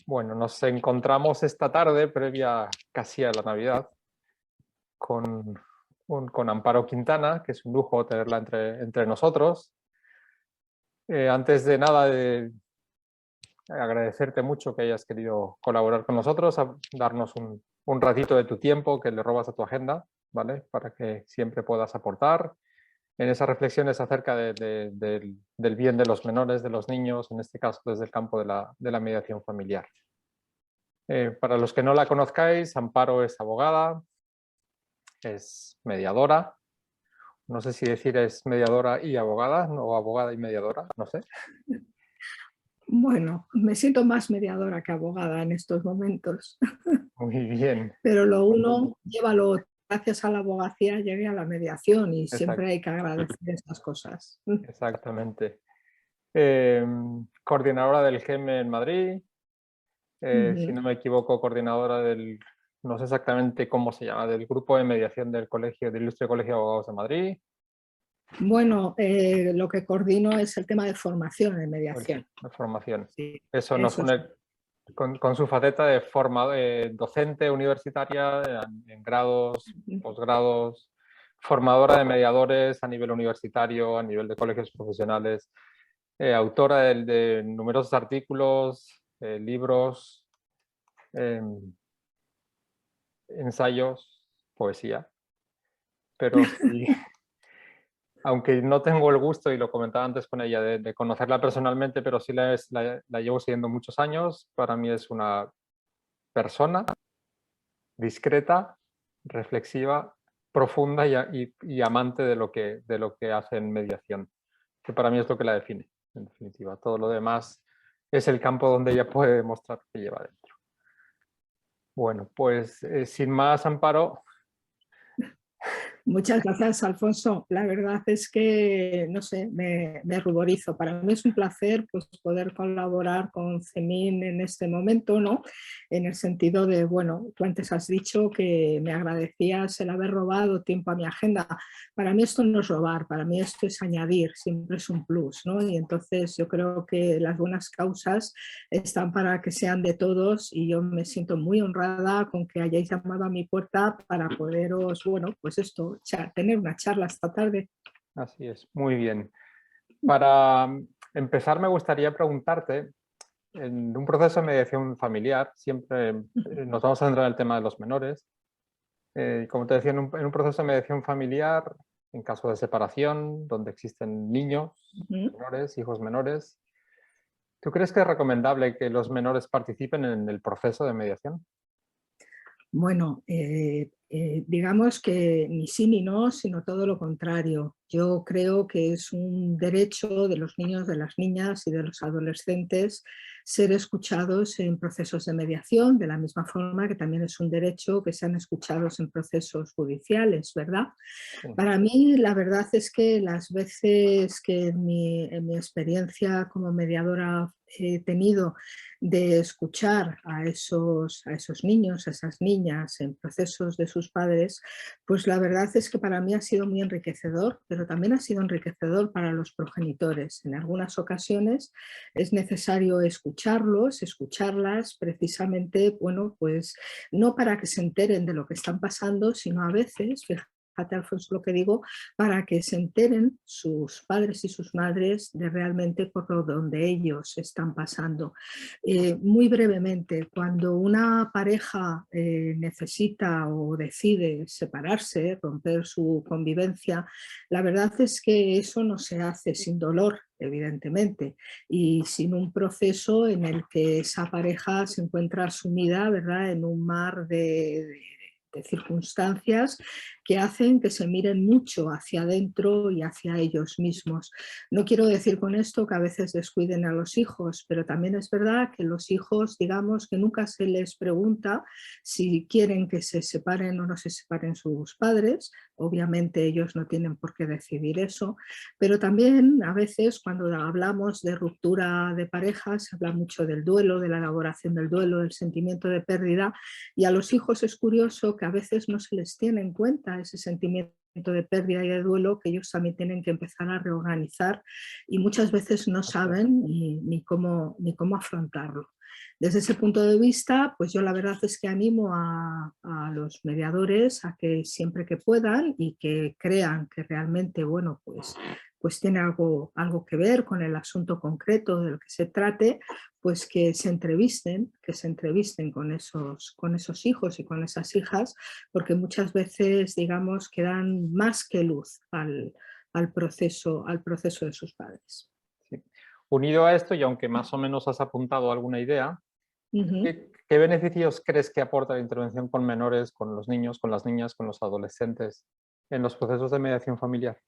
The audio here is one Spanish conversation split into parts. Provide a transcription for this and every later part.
Bueno, nos encontramos esta tarde, previa casi a la Navidad, con Amparo Quintana, que es un lujo tenerla entre nosotros. Antes de nada, agradecerte mucho que hayas querido colaborar con nosotros, darnos un ratito de tu tiempo que le robas a tu agenda, ¿vale? Para que siempre puedas aportar en esas reflexiones acerca del bien de los menores, de los niños, en este caso desde el campo de la mediación familiar. Para los que no la conozcáis, Amparo es abogada, es mediadora. No sé si decir es mediadora y abogada, o abogada y mediadora, no sé. Bueno, me siento más mediadora que abogada en estos momentos, Muy bien, pero lo uno lleva lo otro. Gracias a la abogacía llegué a la mediación y siempre exact- hay que agradecer estas cosas. exactamente. Coordinadora del GEME en Madrid, si no me equivoco, coordinadora no sé exactamente cómo se llama, del grupo de mediación del Ilustre Colegio de Abogados de Madrid. Bueno, lo que coordino es el tema de formación en mediación. La formación. Sí, Eso nos eso es. une con su faceta de docente universitaria en grados, posgrados, formadora de mediadores a nivel universitario, a nivel de colegios profesionales, autora de numerosos artículos, libros, ensayos, poesía. Pero sí, aunque no tengo el gusto, y lo comentaba antes con ella, de conocerla personalmente, pero sí la llevo siguiendo muchos años. Para mí es una persona discreta, reflexiva, profunda y amante de lo que hace en mediación, que para mí es lo que la define, en definitiva. Todo lo demás es el campo donde ella puede demostrar que lleva dentro. Bueno, pues sin más, Amparo. Muchas gracias, Alfonso. La verdad es que, no sé, me ruborizo. Para mí es un placer pues, poder colaborar con CEMIN en este momento, ¿no? En el sentido de, bueno, tú antes has dicho que me agradecías el haber robado tiempo a mi agenda. Para mí esto no es robar, para mí esto es añadir, siempre es un plus, ¿no? Y entonces yo creo que las buenas causas están para que sean de todos y yo me siento muy honrada con que hayáis llamado a mi puerta para poderos, bueno, pues esto, tener una charla esta tarde. Así es, muy bien. Para empezar, me gustaría preguntarte, en un proceso de mediación familiar, siempre nos vamos a centrar en el tema de los menores. Como te decía, en un proceso de mediación familiar, en caso de separación, donde existen niños menores, hijos menores, ¿tú crees que es recomendable que los menores participen en el proceso de mediación? Bueno, digamos que ni sí ni no, sino todo lo contrario. Yo creo que es un derecho de los niños, de las niñas y de los adolescentes ser escuchados en procesos de mediación, de la misma forma que también es un derecho que sean escuchados en procesos judiciales, ¿verdad? Sí. Para mí, la verdad es que las veces que en mi experiencia como mediadora he tenido de escuchar a esos niños, a esas niñas en procesos de sus padres, pues la verdad es que para mí ha sido muy enriquecedor, pero también ha sido enriquecedor para los progenitores. En algunas ocasiones es necesario escucharlos, escucharlas precisamente, bueno, pues no para que se enteren de lo que están pasando, sino a veces, fíjate, Alfonso, lo que digo, para que se enteren sus padres y sus madres de realmente por lo donde ellos están pasando. Muy brevemente, cuando una pareja necesita o decide separarse, romper su convivencia, la verdad es que eso no se hace sin dolor, evidentemente, y sin un proceso en el que esa pareja se encuentra sumida, ¿verdad?, en un mar de circunstancias que hacen que se miren mucho hacia adentro y hacia ellos mismos. No quiero decir con esto que a veces descuiden a los hijos, pero también es verdad que los hijos, digamos, que nunca se les pregunta si quieren que se separen o no se separen sus padres. Obviamente ellos no tienen por qué decidir eso, pero también a veces cuando hablamos de ruptura de pareja se habla mucho del duelo, de la elaboración del duelo, del sentimiento de pérdida, y a los hijos es curioso que a veces no se les tiene en cuenta ese sentimiento de pérdida y de duelo que ellos también tienen que empezar a reorganizar y muchas veces no saben ni cómo afrontarlo. Desde ese punto de vista, pues yo la verdad es que animo a los mediadores a que siempre que puedan y que crean que realmente, bueno, pues tiene algo que ver con el asunto concreto de lo que se trate, pues que se entrevisten con esos hijos y con esas hijas, porque muchas veces, digamos, que dan más que luz al proceso de sus padres. Sí. Unido a esto, y aunque más o menos has apuntado alguna idea, Ujú. ¿qué beneficios crees que aporta la intervención con menores, con los niños, con las niñas, con los adolescentes en los procesos de mediación familiar?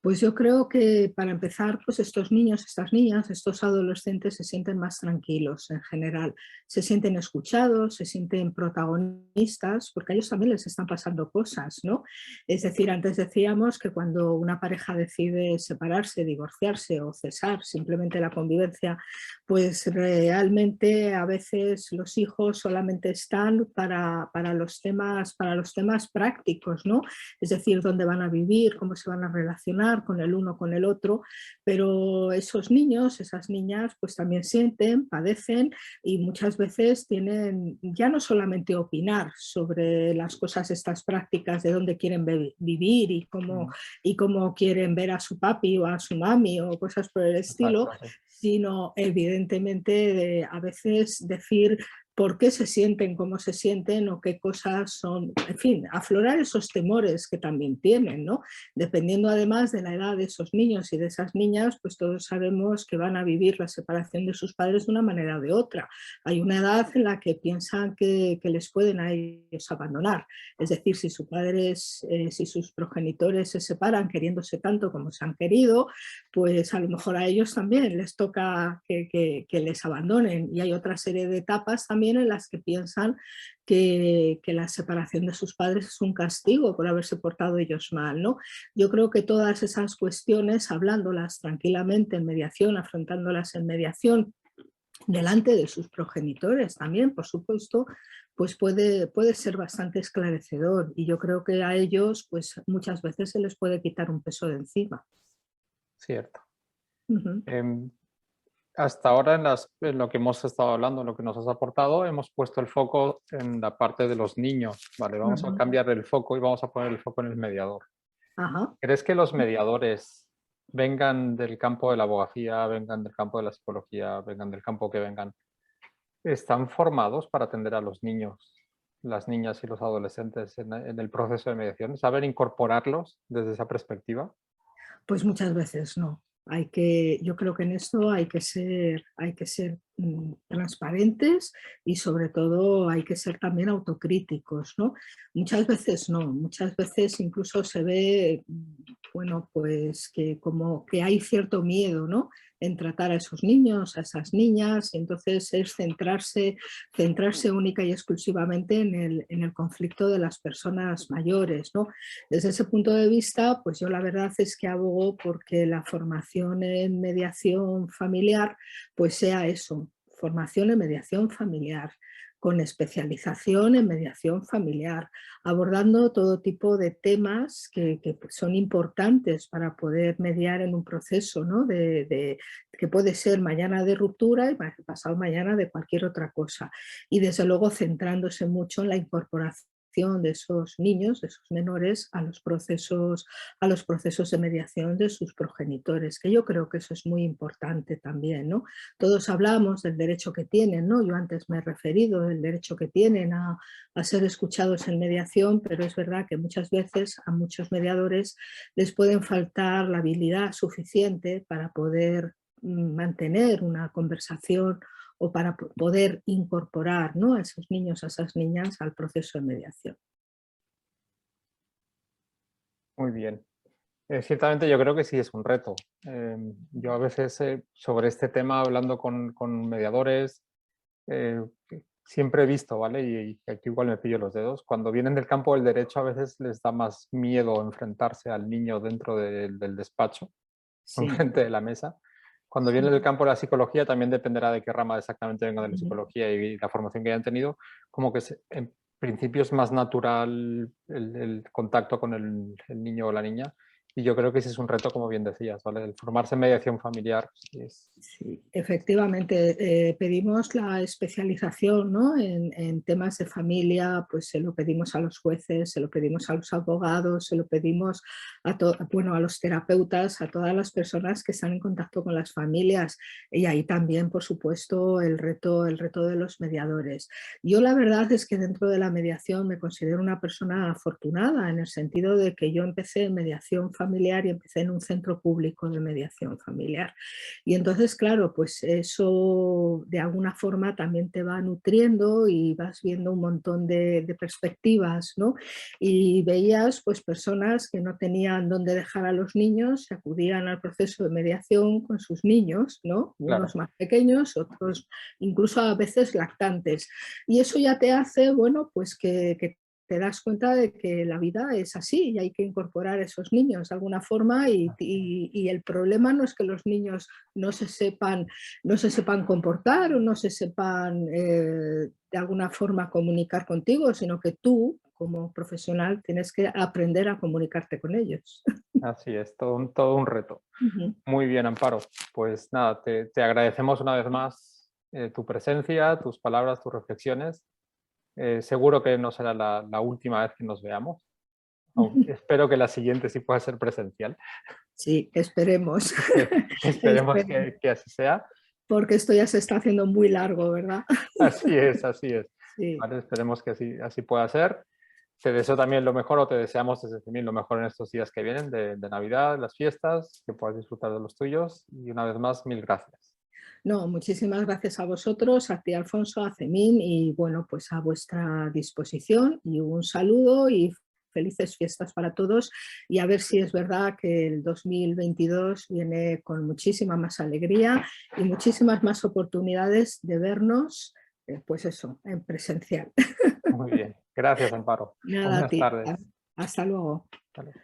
Pues yo creo que para empezar, pues estos niños, estas niñas, estos adolescentes se sienten más tranquilos en general, se sienten escuchados, se sienten protagonistas, porque a ellos también les están pasando cosas, ¿no? Es decir, antes decíamos que cuando una pareja decide separarse, divorciarse o cesar simplemente la convivencia, pues realmente a veces los hijos solamente están para los temas prácticos, ¿no? Es decir, dónde van a vivir, cómo se van a relacionar con el uno, con el otro, pero esos niños, esas niñas, pues también sienten, padecen y muchas veces tienen ya no solamente opinar sobre las cosas estas prácticas de dónde quieren vivir y cómo quieren ver a su papi o a su mami o cosas por el estilo, Exacto, sí. sino evidentemente a veces decir por qué se sienten, cómo se sienten o qué cosas son, en fin, aflorar esos temores que también tienen, ¿no? Dependiendo además de la edad de esos niños y de esas niñas, pues todos sabemos que van a vivir la separación de sus padres de una manera o de otra. Hay una edad en la que piensan que les pueden a ellos abandonar, es decir, si sus padres, si sus progenitores se separan queriéndose tanto como se han querido, pues a lo mejor a ellos también les toca que les abandonen y hay otra serie de etapas también en las que piensan que la separación de sus padres es un castigo por haberse portado ellos mal, ¿no? Yo creo que todas esas cuestiones, hablándolas tranquilamente en mediación, afrontándolas en mediación, delante de sus progenitores también, por supuesto, pues puede ser bastante esclarecedor y yo creo que a ellos pues muchas veces se les puede quitar un peso de encima. Cierto. Ujú, Em, Hasta ahora en lo que hemos estado hablando, en lo que nos has aportado, hemos puesto el foco en la parte de los niños. Vale, vamos a ujú. cambiar el foco y vamos a poner el foco en el mediador. Ajá. ¿Crees que los mediadores vengan del campo de la abogacía, vengan del campo de la psicología, vengan del campo que vengan, están formados para atender a los niños, las niñas y los adolescentes en el proceso de mediación? ¿Saben incorporarlos desde esa perspectiva? Pues muchas veces no. Yo creo que en esto hay que ser transparentes y sobre todo hay que ser también autocríticos, ¿no? Muchas veces no, muchas veces incluso se ve, bueno, pues que como que hay cierto miedo, ¿no? En tratar a esos niños, a esas niñas, y entonces es centrarse única y exclusivamente en el conflicto de las personas mayores, ¿no? Desde ese punto de vista, pues yo la verdad es que abogo porque la formación en mediación familiar pues sea eso, formación en mediación familiar, con especialización en mediación familiar, abordando todo tipo de temas que son importantes para poder mediar en un proceso, ¿no? Que puede ser mañana de ruptura y pasado mañana de cualquier otra cosa. Y desde luego centrándose mucho en la incorporación de esos niños, de esos menores, a los procesos de mediación de sus progenitores, que yo creo que eso es muy importante también, ¿no? Todos hablamos del derecho que tienen, ¿no? Yo antes me he referido del derecho que tienen a ser escuchados en mediación, pero es verdad que muchas veces a muchos mediadores les pueden faltar la habilidad suficiente para poder mantener una conversación o para poder incorporar, ¿no? A esos niños, a esas niñas al proceso de mediación. Muy bien. Ciertamente yo creo que sí es un reto. Yo a veces sobre este tema hablando con mediadores, eh, siempre he visto, ¿vale? Y aquí igual me pillo los dedos. Cuando vienen del campo del derecho a veces les da más miedo enfrentarse al niño dentro del despacho, Sí. enfrente de la mesa. Cuando vienen del Ujú, campo de la psicología también dependerá de qué rama exactamente venga de la ujú, psicología y la formación que hayan tenido, como que principio es más natural el contacto con el niño o la niña. Y yo creo que ese es un reto, como bien decías, ¿vale? El formarse en mediación familiar es... Sí, efectivamente, pedimos la especialización, ¿no? En temas de familia, pues se lo pedimos a los jueces, se lo pedimos a los abogados, se lo pedimos bueno, a los terapeutas, a todas las personas que están en contacto con las familias, y ahí también, por supuesto, el reto de los mediadores. Yo la verdad es que dentro de la mediación me considero una persona afortunada, en el sentido de que yo empecé en mediación familiar y empecé en un centro público de mediación familiar. Y entonces, claro, pues eso de alguna forma también te va nutriendo y vas viendo un montón de perspectivas, ¿no? Y veías pues personas que no tenían dónde dejar a los niños, se acudían al proceso de mediación con sus niños, ¿no? Unos Claro, más pequeños, otros incluso a veces lactantes. Y eso ya te hace, bueno, pues que te das cuenta de que la vida es así y hay que incorporar a esos niños de alguna forma y el problema no es que los niños no se sepan comportar o no se sepan de alguna forma comunicar contigo, sino que tú como profesional tienes que aprender a comunicarte con ellos. así es, todo un reto. Ujú. Muy bien, Amparo. Pues nada, te agradecemos una vez más tu presencia, tus palabras, tus reflexiones. Seguro que no será la última vez que nos veamos. Espero que la siguiente sí pueda ser presencial. Sí, esperemos. Esperemos Esperemos, que así sea. porque esto ya se está haciendo muy largo, ¿verdad? Así es, así es. Sí. Vale, esperemos que así pueda ser. Te deseo también lo mejor o te deseamos desde también lo mejor en estos días que vienen de Navidad, las fiestas, que puedas disfrutar de los tuyos. Y una vez más, mil gracias. No, muchísimas gracias a vosotros, a ti Alfonso, a Cemín y bueno, pues a vuestra disposición y un saludo y felices fiestas para todos y a ver si es verdad que el 2022 viene con muchísima más alegría y muchísimas más oportunidades de vernos, pues eso, en presencial. Muy bien. Gracias, Amparo. Nada a Buenas ti, tardes. hasta luego. Hasta luego.